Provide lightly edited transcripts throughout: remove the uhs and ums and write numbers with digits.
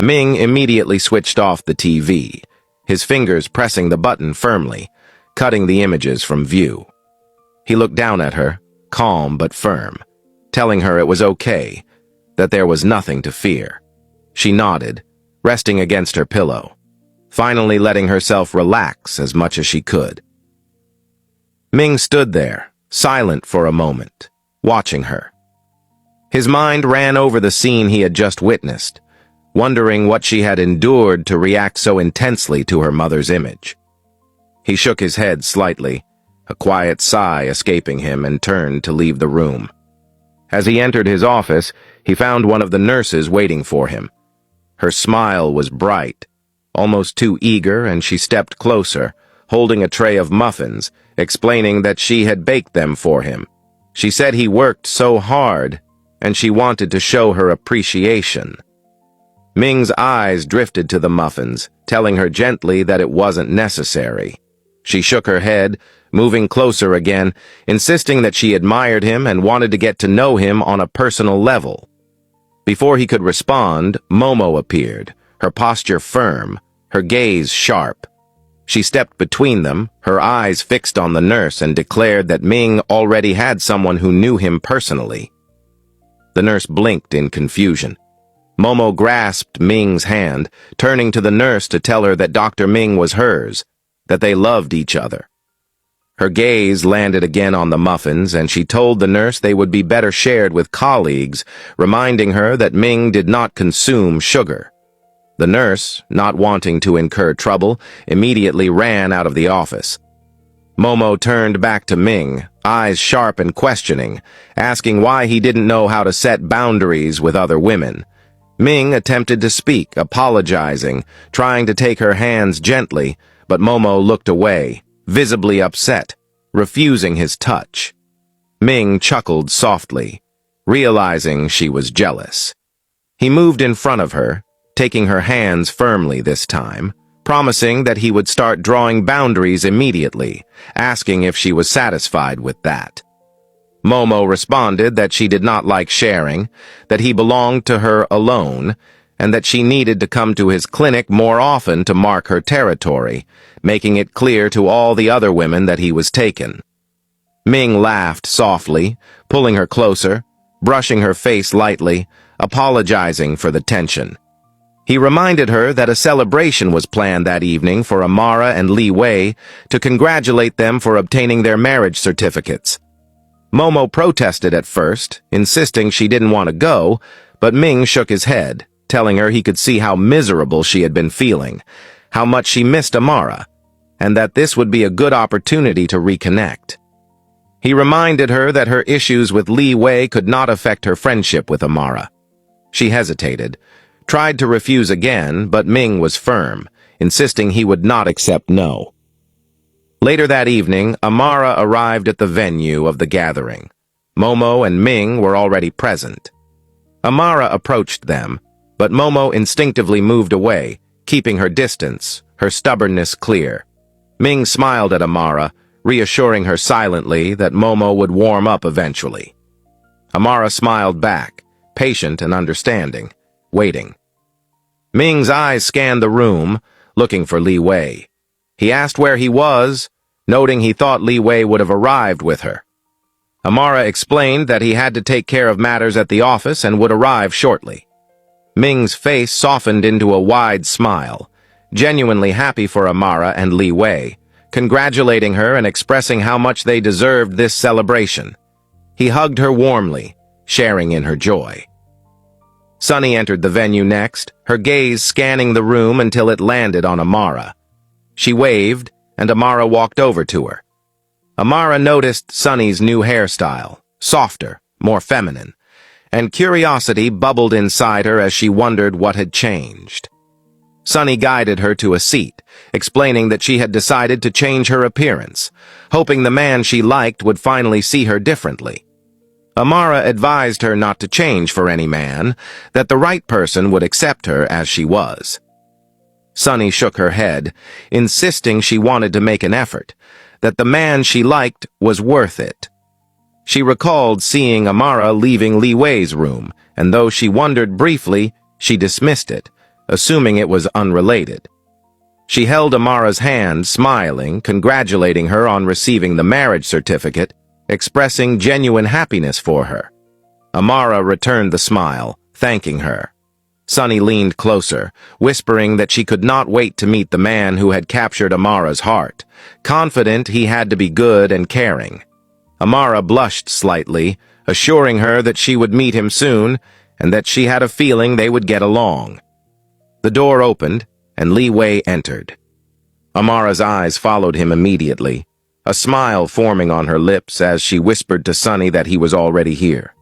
Ming immediately switched off the TV, his fingers pressing the button firmly, cutting the images from view. He looked down at her, calm but firm, telling her it was okay, that there was nothing to fear. She nodded, resting against her pillow, finally letting herself relax as much as she could. Ming stood there, silent for a moment, watching her. His mind ran over the scene he had just witnessed, wondering what she had endured to react so intensely to her mother's image. He shook his head slightly, a quiet sigh escaping him, and turned to leave the room. As he entered his office, he found one of the nurses waiting for him. Her smile was bright, almost too eager, and she stepped closer, holding a tray of muffins, explaining that she had baked them for him. She said he worked so hard, and she wanted to show her appreciation. Ming's eyes drifted to the muffins, telling her gently that it wasn't necessary. She shook her head, moving closer again, insisting that she admired him and wanted to get to know him on a personal level. Before he could respond, Momo appeared, her posture firm, her gaze sharp. She stepped between them, her eyes fixed on the nurse, and declared that Ming already had someone who knew him personally. The nurse blinked in confusion. Momo grasped Ming's hand, turning to the nurse to tell her that Dr. Ming was hers, that they loved each other. Her gaze landed again on the muffins, and she told the nurse they would be better shared with colleagues, reminding her that Ming did not consume sugar. The nurse, not wanting to incur trouble, immediately ran out of the office. Momo turned back to Ming, eyes sharp and questioning, asking why he didn't know how to set boundaries with other women. Ming attempted to speak, apologizing, trying to take her hands gently, but Momo looked away, visibly upset, refusing his touch. Ming chuckled softly, realizing she was jealous. He moved in front of her, taking her hands firmly this time, promising that he would start drawing boundaries immediately, asking if she was satisfied with that. Momo responded that she did not like sharing, that he belonged to her alone, and that she needed to come to his clinic more often to mark her territory, making it clear to all the other women that he was taken. Ming laughed softly, pulling her closer, brushing her face lightly, apologizing for the tension. He reminded her that a celebration was planned that evening for Amara and Liwei to congratulate them for obtaining their marriage certificates. Momo protested at first, insisting she didn't want to go, but Ming shook his head, telling her he could see how miserable she had been feeling, how much she missed Amara, and that this would be a good opportunity to reconnect. He reminded her that her issues with Liwei could not affect her friendship with Amara. She hesitated, tried to refuse again, but Ming was firm, insisting he would not accept no. Later that evening, Amara arrived at the venue of the gathering. Momo and Ming were already present. Amara approached them, but Momo instinctively moved away, keeping her distance, her stubbornness clear. Ming smiled at Amara, reassuring her silently that Momo would warm up eventually. Amara smiled back, patient and understanding, waiting. Ming's eyes scanned the room, looking for Liwei. He asked where he was, noting he thought Liwei would have arrived with her. Amara explained that he had to take care of matters at the office and would arrive shortly. Ming's face softened into a wide smile, genuinely happy for Amara and Liwei, congratulating her and expressing how much they deserved this celebration. He hugged her warmly, sharing in her joy. Sunny entered the venue next, her gaze scanning the room until it landed on Amara. She waved, and Amara walked over to her. Amara noticed Sunny's new hairstyle, softer, more feminine, and curiosity bubbled inside her as she wondered what had changed. Sunny guided her to a seat, explaining that she had decided to change her appearance, hoping the man she liked would finally see her differently. Amara advised her not to change for any man, that the right person would accept her as she was. Sunny shook her head, insisting she wanted to make an effort, that the man she liked was worth it. She recalled seeing Amara leaving Liwei's room, and though she wondered briefly, she dismissed it, assuming it was unrelated. She held Amara's hand, smiling, congratulating her on receiving the marriage certificate, expressing genuine happiness for her. Amara returned the smile, thanking her. Sunny leaned closer, whispering that she could not wait to meet the man who had captured Amara's heart, confident he had to be good and caring. Amara blushed slightly, assuring her that she would meet him soon and that she had a feeling they would get along. The door opened, and Leewi entered. Amara's eyes followed him immediately, a smile forming on her lips as she whispered to Sunny that he was already here.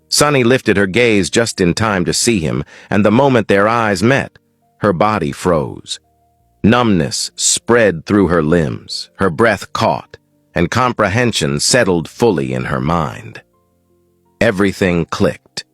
Sunny lifted her gaze just in time to see him, and the moment their eyes met, her body froze. Numbness spread through her limbs, her breath caught, and comprehension settled fully in her mind. Everything clicked.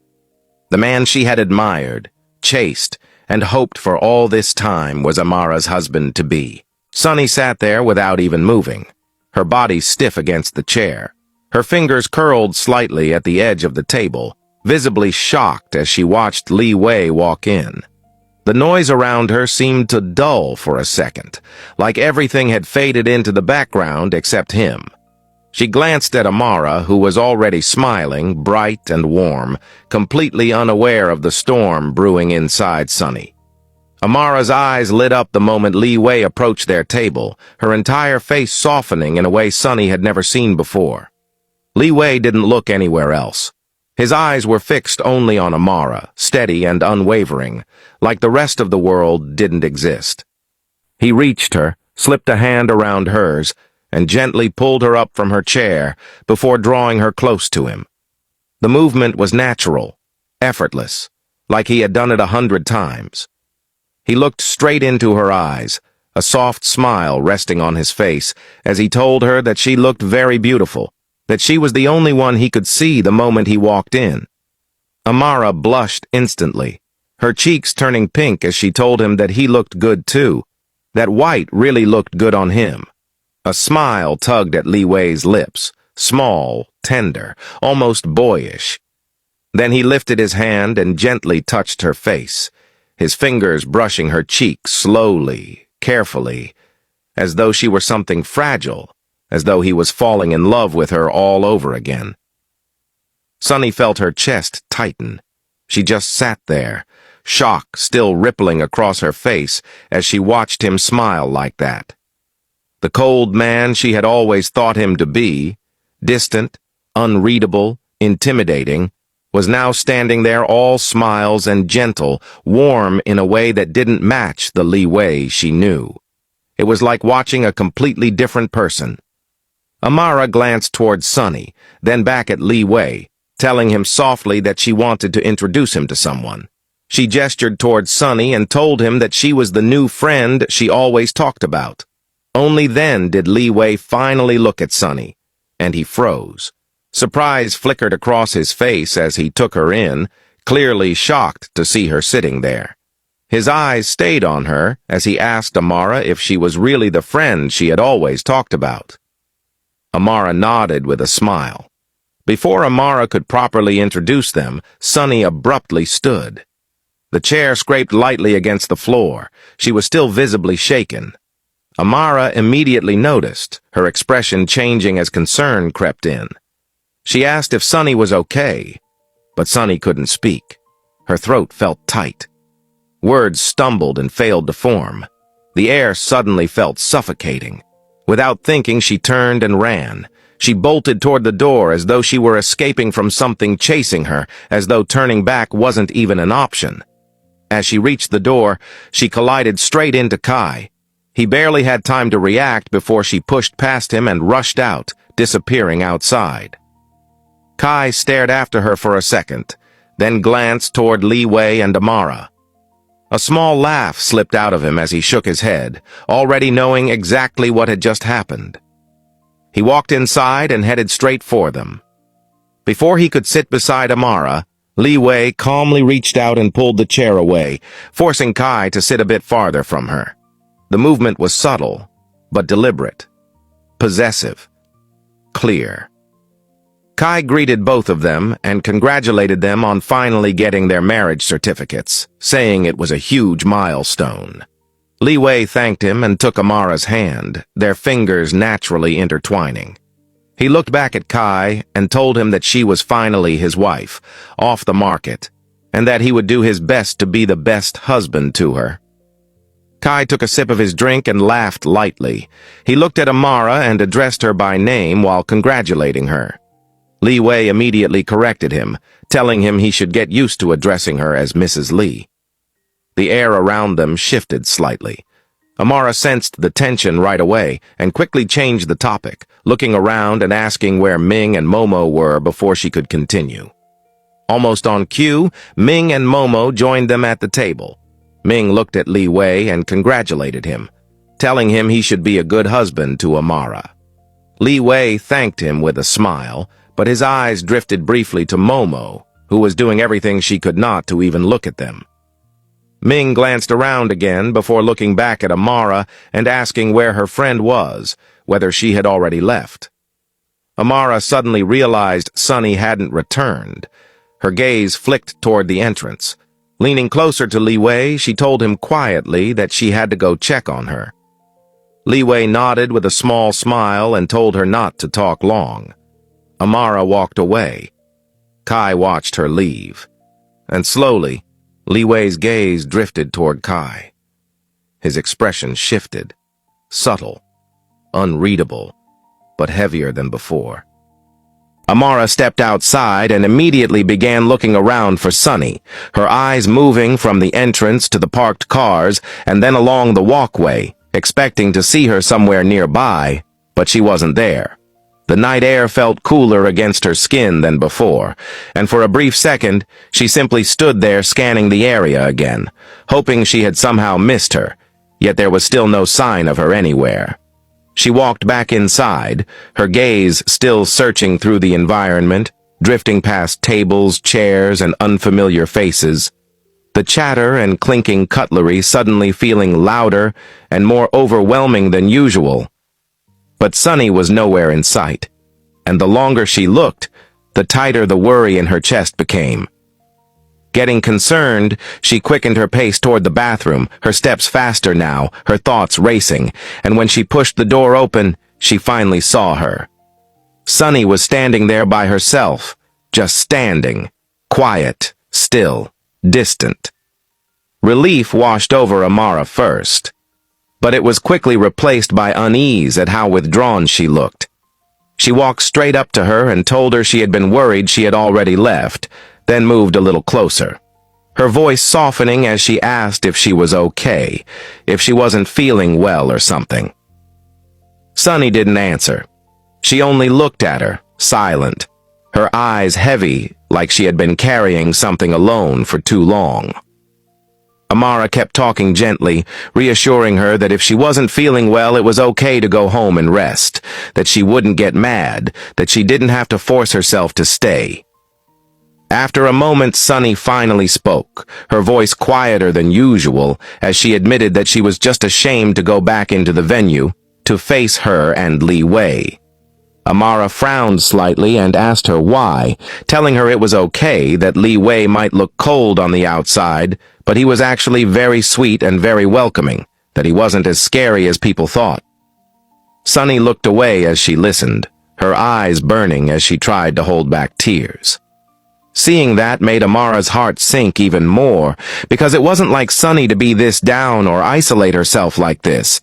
The man she had admired, chased, and hoped for all this time was Amara's husband-to-be. Sunny sat there without even moving, her body stiff against the chair, her fingers curled slightly at the edge of the table, visibly shocked as she watched Leewi walk in. The noise around her seemed to dull for a second, like everything had faded into the background except him. She glanced at Amara, who was already smiling, bright and warm, completely unaware of the storm brewing inside Sunny. Amara's eyes lit up the moment Leewi approached their table, her entire face softening in a way Sunny had never seen before. Leewi didn't look anywhere else. His eyes were fixed only on Amara, steady and unwavering, like the rest of the world didn't exist. He reached her, slipped a hand around hers, and gently pulled her up from her chair before drawing her close to him. The movement was natural, effortless, like he had done it 100 times. He looked straight into her eyes, a soft smile resting on his face as he told her that she looked very beautiful, that she was the only one he could see the moment he walked in. Amara blushed instantly, her cheeks turning pink as she told him that he looked good too, that white really looked good on him. A smile tugged at Leewi's lips, small, tender, almost boyish. Then he lifted his hand and gently touched her face, his fingers brushing her cheek slowly, carefully, as though she were something fragile, as though he was falling in love with her all over again. Sunny felt her chest tighten. She just sat there, shock still rippling across her face as she watched him smile like that. The cold man she had always thought him to be, distant, unreadable, intimidating, was now standing there all smiles and gentle, warm in a way that didn't match the Leewi she knew. It was like watching a completely different person. Amara glanced towards Sunny, then back at Leewi, telling him softly that she wanted to introduce him to someone. She gestured towards Sunny and told him that she was the new friend she always talked about. Only then did Leewi finally look at Sunny, and he froze. Surprise flickered across his face as he took her in, clearly shocked to see her sitting there. His eyes stayed on her as he asked Amara if she was really the friend she had always talked about. Amara nodded with a smile. Before Amara could properly introduce them, Sunny abruptly stood. The chair scraped lightly against the floor. She was still visibly shaken. Amara immediately noticed, her expression changing as concern crept in. She asked if Sunny was okay, but Sunny couldn't speak. Her throat felt tight. Words stumbled and failed to form. The air suddenly felt suffocating. Without thinking, she turned and ran. She bolted toward the door as though she were escaping from something chasing her, as though turning back wasn't even an option. As she reached the door, she collided straight into Kai. He barely had time to react before she pushed past him and rushed out, disappearing outside. Kai stared after her for a second, then glanced toward Leewi and Amara. A small laugh slipped out of him as he shook his head, already knowing exactly what had just happened. He walked inside and headed straight for them. Before he could sit beside Amara, Leewi calmly reached out and pulled the chair away, forcing Kai to sit a bit farther from her. The movement was subtle, but deliberate, possessive, clear. Kai greeted both of them and congratulated them on finally getting their marriage certificates, saying it was a huge milestone. Liwei thanked him and took Amara's hand, their fingers naturally intertwining. He looked back at Kai and told him that she was finally his wife, off the market, and that he would do his best to be the best husband to her. Kai took a sip of his drink and laughed lightly. He looked at Amara and addressed her by name while congratulating her. Liwei immediately corrected him, telling him he should get used to addressing her as Mrs. Li. The air around them shifted slightly. Amara sensed the tension right away and quickly changed the topic, looking around and asking where Ming and Momo were before she could continue. Almost on cue, Ming and Momo joined them at the table. Ming looked at Liwei and congratulated him, telling him he should be a good husband to Amara. Liwei thanked him with a smile, but his eyes drifted briefly to Momo, who was doing everything she could not to even look at them. Ming glanced around again before looking back at Amara and asking where her friend was, whether she had already left. Amara suddenly realized Sunny hadn't returned. Her gaze flicked toward the entrance. Leaning closer to Liwei, she told him quietly that she had to go check on her. Liwei nodded with a small smile and told her not to talk long. Amara walked away. Kai watched her leave. And slowly, Liwei's gaze drifted toward Kai. His expression shifted, subtle, unreadable, but heavier than before. Amara stepped outside and immediately began looking around for Sunny, her eyes moving from the entrance to the parked cars and then along the walkway, expecting to see her somewhere nearby, but she wasn't there. The night air felt cooler against her skin than before, and for a brief second, she simply stood there scanning the area again, hoping she had somehow missed her, yet there was still no sign of her anywhere. She walked back inside, her gaze still searching through the environment, drifting past tables, chairs, and unfamiliar faces. The chatter and clinking cutlery suddenly feeling louder and more overwhelming than usual. But Sunny was nowhere in sight, and the longer she looked, the tighter the worry in her chest became. Getting concerned, she quickened her pace toward the bathroom, her steps faster now, her thoughts racing, and when she pushed the door open, she finally saw her. Sunny was standing there by herself, just standing, quiet, still, distant. Relief washed over Amara first, but it was quickly replaced by unease at how withdrawn she looked. She walked straight up to her and told her she had been worried she had already left, then moved a little closer, her voice softening as she asked if she was okay, if she wasn't feeling well or something. Sunny didn't answer. She only looked at her, silent, her eyes heavy like she had been carrying something alone for too long. Amara kept talking gently, reassuring her that if she wasn't feeling well, it was okay to go home and rest, that she wouldn't get mad, that she didn't have to force herself to stay. After a moment, Sunny finally spoke, her voice quieter than usual, as she admitted that she was just ashamed to go back into the venue, to face her and Liwei. Amara frowned slightly and asked her why, telling her it was okay that Liwei might look cold on the outside, but he was actually very sweet and very welcoming, that he wasn't as scary as people thought. Sunny looked away as she listened, her eyes burning as she tried to hold back tears. Seeing that made Amara's heart sink even more, because it wasn't like Sunny to be this down or isolate herself like this.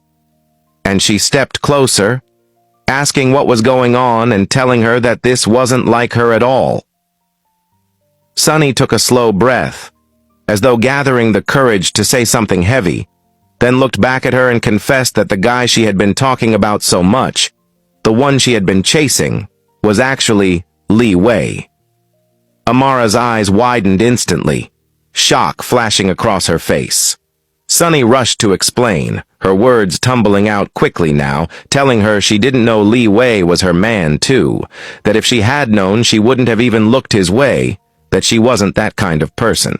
And she stepped closer, asking what was going on and telling her that this wasn't like her at all. Sunny took a slow breath, as though gathering the courage to say something heavy, then looked back at her and confessed that the guy she had been talking about so much, the one she had been chasing, was actually Liwei. Amara's eyes widened instantly, shock flashing across her face. Sunny rushed to explain, her words tumbling out quickly now, telling her she didn't know Liwei was her man too, that if she had known she wouldn't have even looked his way, that she wasn't that kind of person.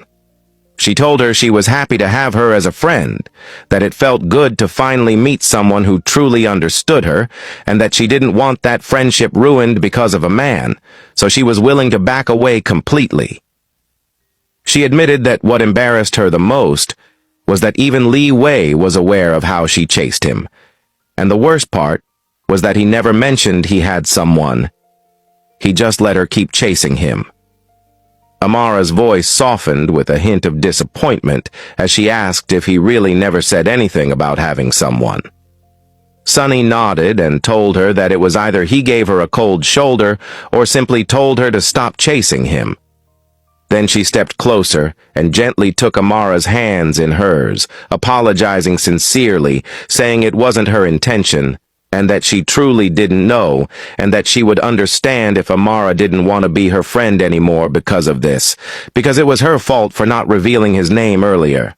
She told her she was happy to have her as a friend, that it felt good to finally meet someone who truly understood her, and that she didn't want that friendship ruined because of a man, so she was willing to back away completely. She admitted that what embarrassed her the most was that even Leewi was aware of how she chased him, and the worst part was that he never mentioned he had someone. He just let her keep chasing him. Amara's voice softened with a hint of disappointment as she asked if he really never said anything about having someone. Sunny nodded and told her that it was either he gave her a cold shoulder or simply told her to stop chasing him. Then she stepped closer and gently took Amara's hands in hers, apologizing sincerely, saying it wasn't her intention, and that she truly didn't know, and that she would understand if Amara didn't want to be her friend anymore because of this, because it was her fault for not revealing his name earlier.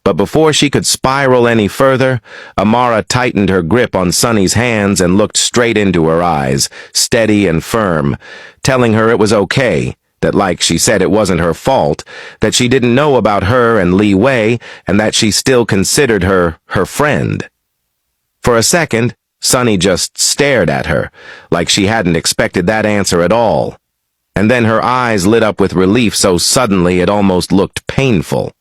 But before she could spiral any further, Amara tightened her grip on Sunny's hands and looked straight into her eyes, steady and firm, telling her it was okay, that like she said it wasn't her fault, that she didn't know about her and Leewi, and that she still considered her friend. For a second, Sunny just stared at her, like she hadn't expected that answer at all. And then her eyes lit up with relief so suddenly it almost looked painful.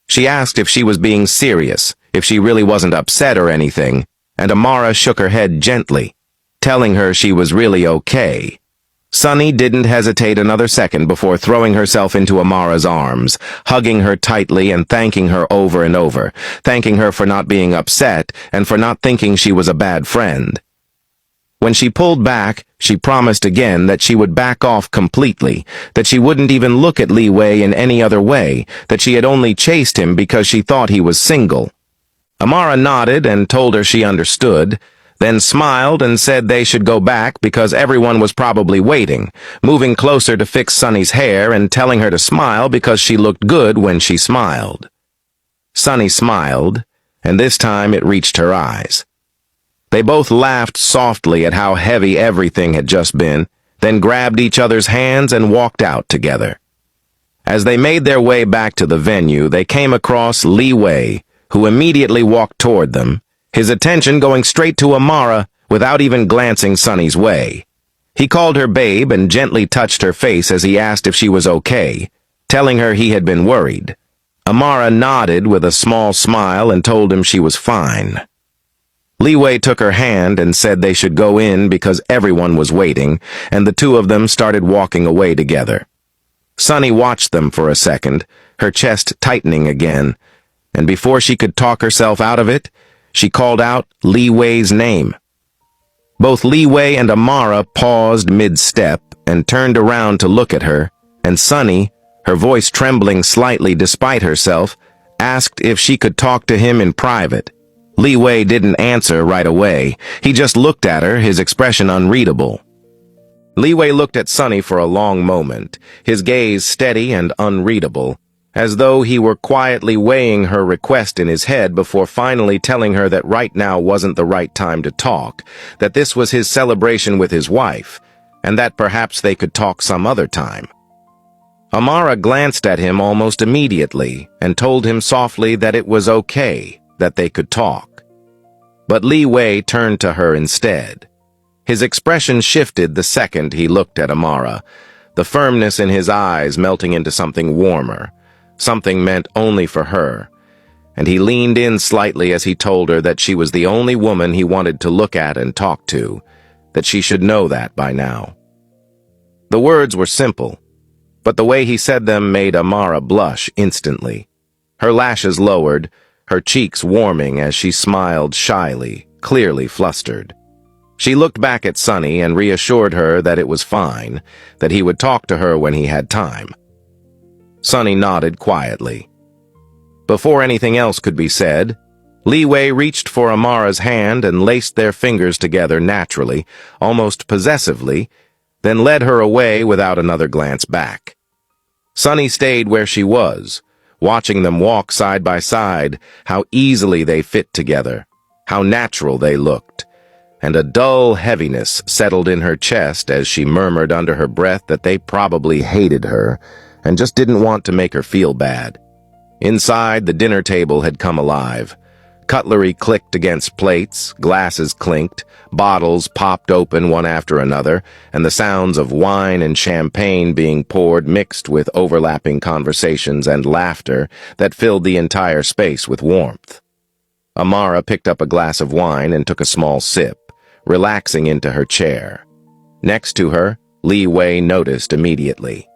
She asked if she was being serious, if she really wasn't upset or anything, and Amara shook her head gently, telling her she was really okay. Sunny didn't hesitate another second before throwing herself into Amara's arms, hugging her tightly and thanking her over and over, thanking her for not being upset and for not thinking she was a bad friend. When she pulled back, she promised again that she would back off completely, that she wouldn't even look at Leewi in any other way, that she had only chased him because she thought he was single. Amara nodded and told her she understood, then smiled and said they should go back because everyone was probably waiting, moving closer to fix Sunny's hair and telling her to smile because she looked good when she smiled. Sunny smiled, and this time it reached her eyes. They both laughed softly at how heavy everything had just been, then grabbed each other's hands and walked out together. As they made their way back to the venue, they came across Leewi, who immediately walked toward them, his attention going straight to Amara without even glancing Sunny's way. He called her babe and gently touched her face as he asked if she was okay, telling her he had been worried. Amara nodded with a small smile and told him she was fine. Leewi took her hand and said they should go in because everyone was waiting, and the two of them started walking away together. Sunny watched them for a second, her chest tightening again, and before she could talk herself out of it, she called out Leewi's name. Both Leewi and Amara paused mid-step and turned around to look at her, and Sunny, her voice trembling slightly despite herself, asked if she could talk to him in private. Leewi didn't answer right away. He just looked at her, his expression unreadable. Leewi looked at Sunny for a long moment, his gaze steady and unreadable, as though he were quietly weighing her request in his head before finally telling her that right now wasn't the right time to talk, that this was his celebration with his wife, and that perhaps they could talk some other time. Amara glanced at him almost immediately and told him softly that it was okay, that they could talk. But Leewi turned to her instead. His expression shifted the second he looked at Amara, the firmness in his eyes melting into something warmer, something meant only for her, and he leaned in slightly as he told her that she was the only woman he wanted to look at and talk to, that she should know that by now. The words were simple, but the way he said them made Amara blush instantly. Her lashes lowered, her cheeks warming as she smiled shyly, clearly flustered. She looked back at Sunny and reassured her that it was fine, that he would talk to her when he had time. Sunny nodded quietly. Before anything else could be said, Leewi reached for Amara's hand and laced their fingers together naturally, almost possessively, then led her away without another glance back. Sunny stayed where she was, watching them walk side by side, how easily they fit together, how natural they looked, and a dull heaviness settled in her chest as she murmured under her breath that they probably hated her and just didn't want to make her feel bad. Inside, the dinner table had come alive. Cutlery clicked against plates, glasses clinked, bottles popped open one after another, and the sounds of wine and champagne being poured mixed with overlapping conversations and laughter that filled the entire space with warmth. Amara picked up a glass of wine and took a small sip, relaxing into her chair. Next to her, Leewi noticed immediately.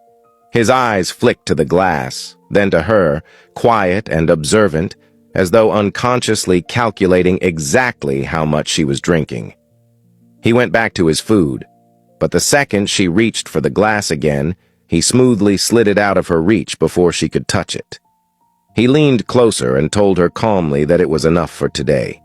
His eyes flicked to the glass, then to her, quiet and observant, as though unconsciously calculating exactly how much she was drinking. He went back to his food, but the second she reached for the glass again, he smoothly slid it out of her reach before she could touch it. He leaned closer and told her calmly that it was enough for today.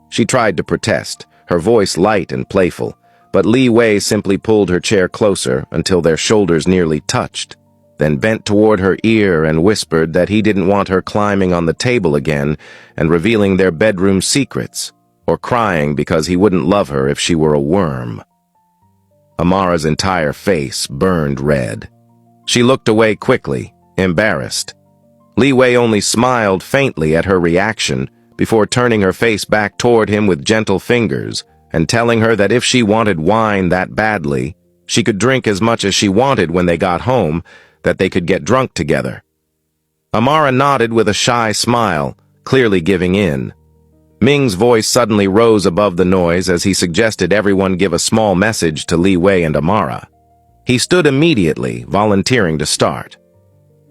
She tried to protest, her voice light and playful, but Leewi simply pulled her chair closer until their shoulders nearly touched, then bent toward her ear and whispered that he didn't want her climbing on the table again and revealing their bedroom secrets, or crying because he wouldn't love her if she were a worm. Amara's entire face burned red. She looked away quickly, embarrassed. Leewi only smiled faintly at her reaction before turning her face back toward him with gentle fingers and telling her that if she wanted wine that badly, she could drink as much as she wanted when they got home, that they could get drunk together. Amara nodded with a shy smile, clearly giving in. Ming's voice suddenly rose above the noise as he suggested everyone give a small message to Leewi and Amara. He stood immediately, volunteering to start.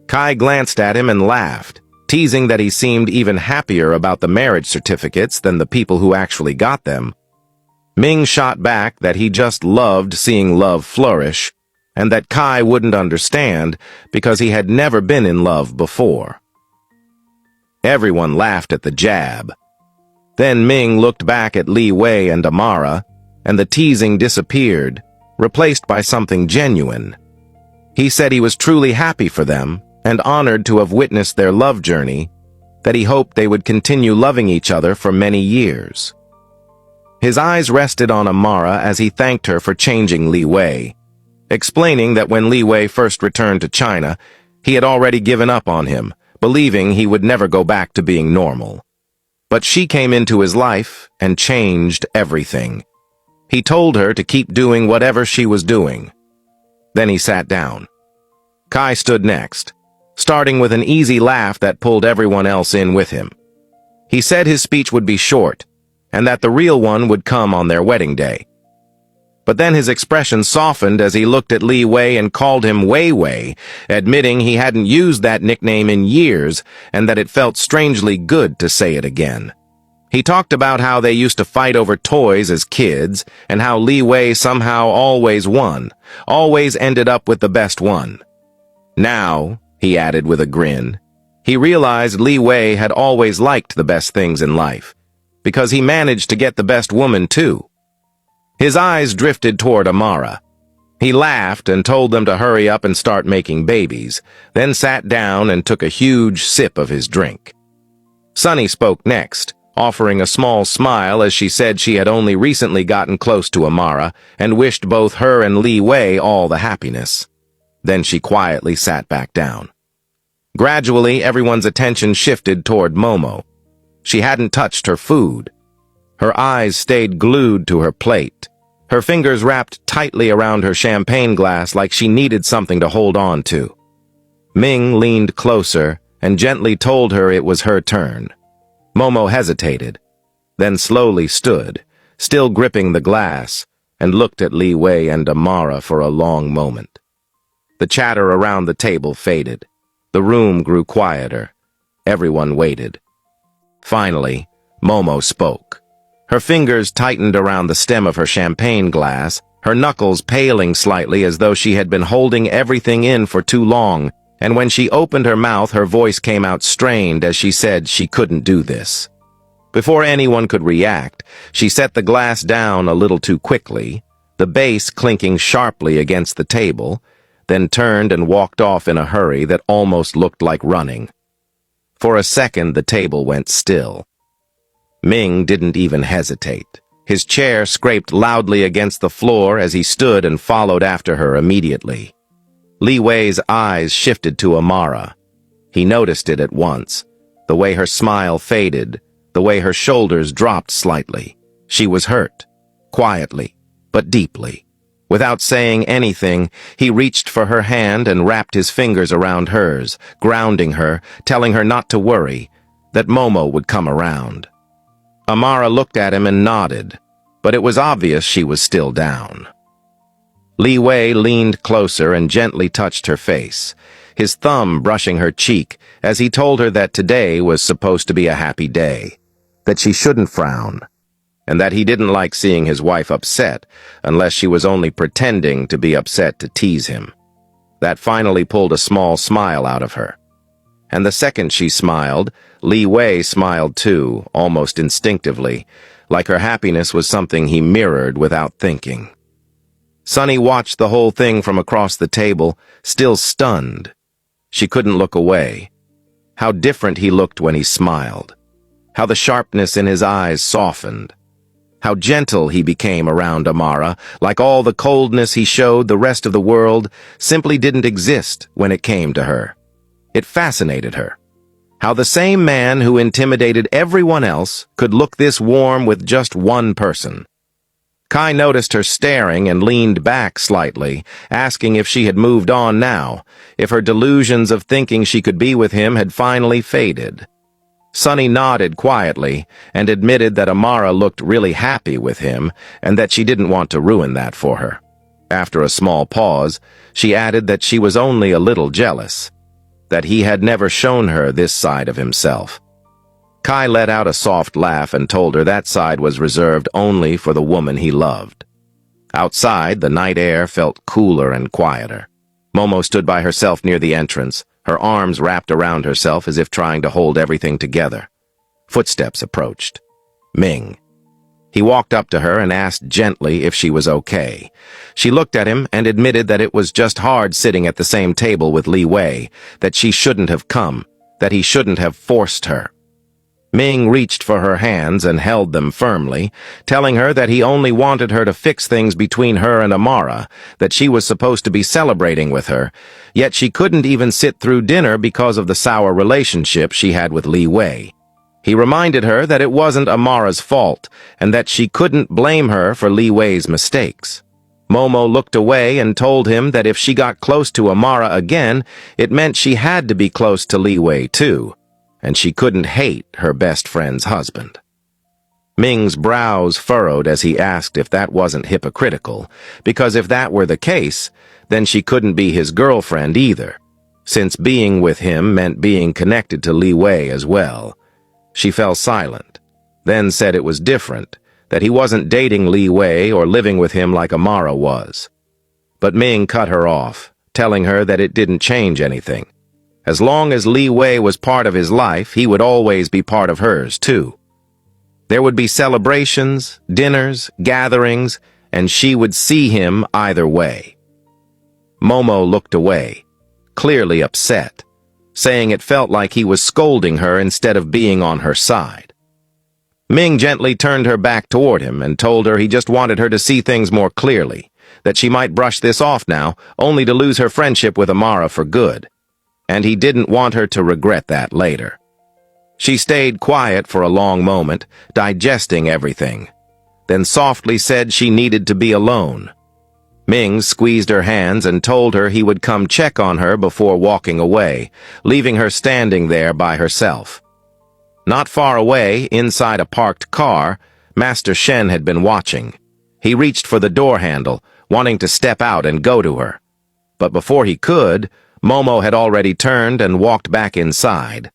Kai glanced at him and laughed, teasing that he seemed even happier about the marriage certificates than the people who actually got them. Ming shot back that he just loved seeing love flourish, and that Kai wouldn't understand because he had never been in love before. Everyone laughed at the jab. Then Ming looked back at Leewi and Amara, and the teasing disappeared, replaced by something genuine. He said he was truly happy for them and honored to have witnessed their love journey, that he hoped they would continue loving each other for many years. His eyes rested on Amara as he thanked her for changing Leewi, explaining that when Leewi first returned to China, he had already given up on him, believing he would never go back to being normal. But she came into his life and changed everything. He told her to keep doing whatever she was doing. Then he sat down. Kai stood next, starting with an easy laugh that pulled everyone else in with him. He said his speech would be short, and that the real one would come on their wedding day. But then his expression softened as he looked at Leewi and called him Weiwei, admitting he hadn't used that nickname in years and that it felt strangely good to say it again. He talked about how they used to fight over toys as kids and how Leewi somehow always won, always ended up with the best one. Now, he added with a grin, he realized Leewi had always liked the best things in life, because he managed to get the best woman too. His eyes drifted toward Amara. He laughed and told them to hurry up and start making babies, then sat down and took a huge sip of his drink. Sunny spoke next, offering a small smile as she said she had only recently gotten close to Amara and wished both her and Leewi all the happiness. Then she quietly sat back down. Gradually, everyone's attention shifted toward Momo. She hadn't touched her food. Her eyes stayed glued to her plate, her fingers wrapped tightly around her champagne glass like she needed something to hold on to. Ming leaned closer and gently told her it was her turn. Momo hesitated, then slowly stood, still gripping the glass, and looked at Leewi and Amara for a long moment. The chatter around the table faded. The room grew quieter. Everyone waited. Finally, Momo spoke. Her fingers tightened around the stem of her champagne glass, her knuckles paling slightly as though she had been holding everything in for too long, and when she opened her mouth, her voice came out strained as she said she couldn't do this. Before anyone could react, she set the glass down a little too quickly, the base clinking sharply against the table, then turned and walked off in a hurry that almost looked like running. For a second, the table went still. Ming didn't even hesitate. His chair scraped loudly against the floor as he stood and followed after her immediately. Leewi's eyes shifted to Amara. He noticed it at once. The way her smile faded, the way her shoulders dropped slightly. She was hurt, quietly, but deeply. Without saying anything, he reached for her hand and wrapped his fingers around hers, grounding her, telling her not to worry, that Momo would come around. Amara looked at him and nodded, but it was obvious she was still down. Liwei leaned closer and gently touched her face, his thumb brushing her cheek as he told her that today was supposed to be a happy day, that she shouldn't frown, and that he didn't like seeing his wife upset unless she was only pretending to be upset to tease him. That finally pulled a small smile out of her. And the second she smiled, Liwei smiled too, almost instinctively, like her happiness was something he mirrored without thinking. Sunny watched the whole thing from across the table, still stunned. She couldn't look away. How different he looked when he smiled. How the sharpness in his eyes softened. How gentle he became around Amara, like all the coldness he showed the rest of the world simply didn't exist when it came to her. It fascinated her. How the same man who intimidated everyone else could look this warm with just one person. Kai noticed her staring and leaned back slightly, asking if she had moved on now, if her delusions of thinking she could be with him had finally faded. Sunny nodded quietly and admitted that Amara looked really happy with him and that she didn't want to ruin that for her. After a small pause, she added that she was only a little jealous, that he had never shown her this side of himself. Kai let out a soft laugh and told her that side was reserved only for the woman he loved. Outside, the night air felt cooler and quieter. Momo stood by herself near the entrance, her arms wrapped around herself as if trying to hold everything together. Footsteps approached. Ming. He walked up to her and asked gently if she was okay. She looked at him and admitted that it was just hard sitting at the same table with Liwei, that she shouldn't have come, that he shouldn't have forced her. Ming reached for her hands and held them firmly, telling her that he only wanted her to fix things between her and Amara, that she was supposed to be celebrating with her, yet she couldn't even sit through dinner because of the sour relationship she had with Liwei. He reminded her that it wasn't Amara's fault, and that she couldn't blame her for Liwei's mistakes. Momo looked away and told him that if she got close to Amara again, it meant she had to be close to Liwei too, and she couldn't hate her best friend's husband. Ming's brows furrowed as he asked if that wasn't hypocritical, because if that were the case, then she couldn't be his girlfriend either, since being with him meant being connected to Liwei as well. She fell silent, then said it was different, that he wasn't dating Liwei or living with him like Amara was. But Ming cut her off, telling her that it didn't change anything. As long as Liwei was part of his life, he would always be part of hers, too. There would be celebrations, dinners, gatherings, and she would see him either way. Momo looked away, clearly upset, saying it felt like he was scolding her instead of being on her side. Ming gently turned her back toward him and told her he just wanted her to see things more clearly, that she might brush this off now, only to lose her friendship with Amara for good. And he didn't want her to regret that later. She stayed quiet for a long moment, digesting everything, then softly said she needed to be alone. Ming squeezed her hands and told her he would come check on her before walking away, leaving her standing there by herself. Not far away, inside a parked car, Master Shen had been watching. He reached for the door handle, wanting to step out and go to her. But before he could, Momo had already turned and walked back inside.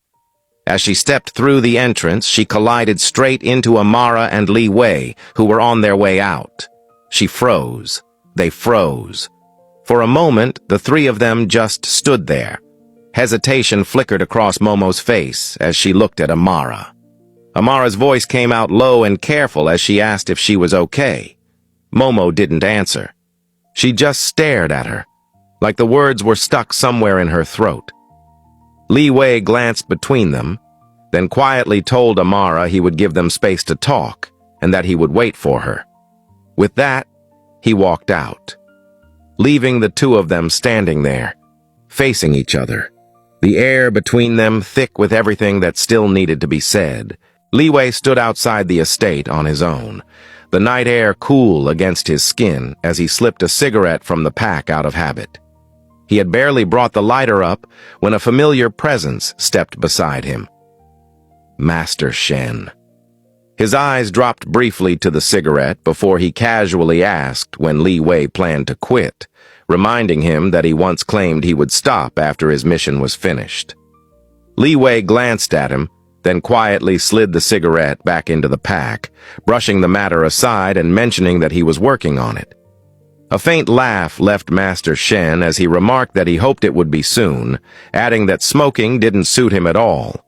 As she stepped through the entrance, she collided straight into Amara and Liwei, who were on their way out. She froze. They froze. For a moment, the three of them just stood there. Hesitation flickered across Momo's face as she looked at Amara. Amara's voice came out low and careful as she asked if she was okay. Momo didn't answer. She just stared at her, like the words were stuck somewhere in her throat. Liwei glanced between them, then quietly told Amara he would give them space to talk and that he would wait for her. With that, he walked out, leaving the two of them standing there, facing each other, the air between them thick with everything that still needed to be said. Leeway stood outside the estate on his own, the night air cool against his skin as he slipped a cigarette from the pack out of habit. He had barely brought the lighter up when a familiar presence stepped beside him. Master Shen. His eyes dropped briefly to the cigarette before he casually asked when Leeway planned to quit, reminding him that he once claimed he would stop after his mission was finished. Leeway glanced at him, then quietly slid the cigarette back into the pack, brushing the matter aside and mentioning that he was working on it. A faint laugh left Master Shen as he remarked that he hoped it would be soon, adding that smoking didn't suit him at all.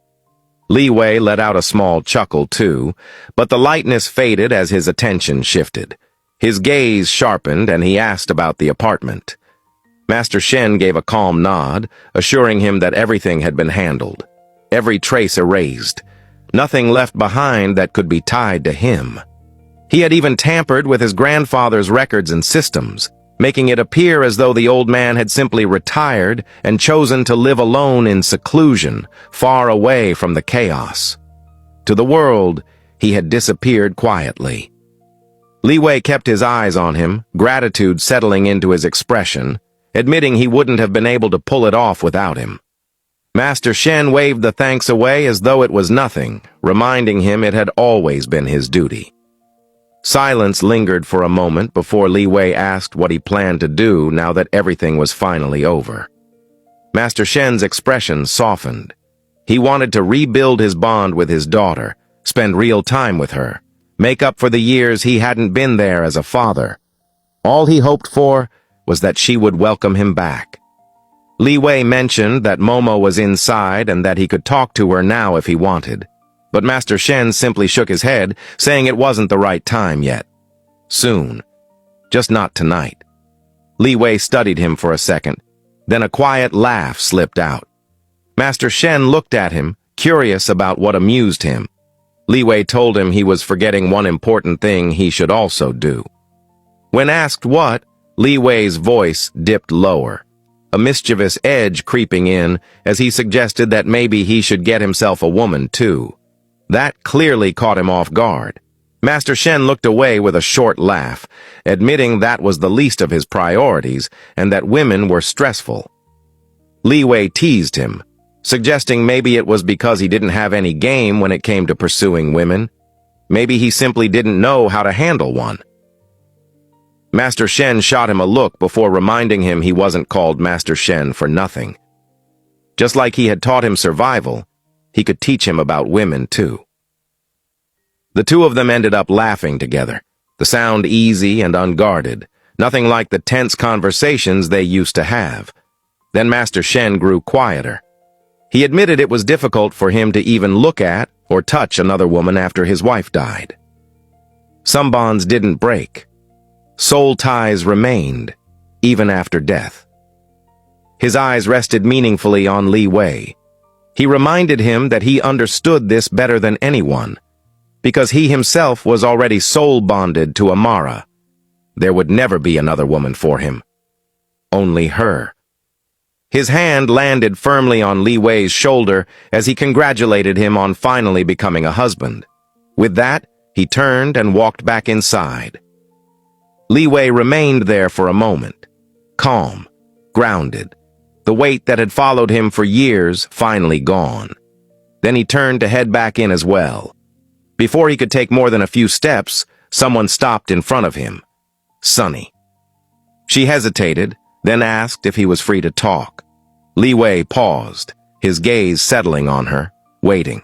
Leeway let out a small chuckle too, but the lightness faded as his attention shifted. His gaze sharpened and he asked about the apartment. Master Shen gave a calm nod, assuring him that everything had been handled. Every trace erased. Nothing left behind that could be tied to him. He had even tampered with his grandfather's records and systems, making it appear as though the old man had simply retired and chosen to live alone in seclusion, far away from the chaos. To the world, he had disappeared quietly. Leeway kept his eyes on him, gratitude settling into his expression, admitting he wouldn't have been able to pull it off without him. Master Shen waved the thanks away as though it was nothing, reminding him it had always been his duty. Silence lingered for a moment before Leeway asked what he planned to do now that everything was finally over. Master Shen's expression softened. He wanted to rebuild his bond with his daughter, spend real time with her, make up for the years he hadn't been there as a father. All he hoped for was that she would welcome him back. Leeway mentioned that Momo was inside and that he could talk to her now if he wanted. But Master Shen simply shook his head, saying it wasn't the right time yet. Soon. Just not tonight. Leeway studied him for a second, then a quiet laugh slipped out. Master Shen looked at him, curious about what amused him. Leeway told him he was forgetting one important thing he should also do. When asked what, Leeway's voice dipped lower, a mischievous edge creeping in as he suggested that maybe he should get himself a woman too. That clearly caught him off guard. Master Shen looked away with a short laugh, admitting that was the least of his priorities and that women were stressful. Leeway teased him, suggesting maybe it was because he didn't have any game when it came to pursuing women. Maybe he simply didn't know how to handle one. Master Shen shot him a look before reminding him he wasn't called Master Shen for nothing. Just like he had taught him survival, he could teach him about women too. The two of them ended up laughing together, the sound easy and unguarded, nothing like the tense conversations they used to have. Then Master Shen grew quieter. He admitted it was difficult for him to even look at or touch another woman after his wife died. Some bonds didn't break. Soul ties remained, even after death. His eyes rested meaningfully on Leeway. He reminded him that he understood this better than anyone, because he himself was already soul-bonded to Amara. There would never be another woman for him. Only her. His hand landed firmly on Leeway's shoulder as he congratulated him on finally becoming a husband. With that, he turned and walked back inside. Leeway remained there for a moment, calm, grounded, the weight that had followed him for years finally gone. Then he turned to head back in as well. Before he could take more than a few steps, someone stopped in front of him. Sunny. She hesitated, then asked if he was free to talk. Leeway paused, his gaze settling on her, waiting.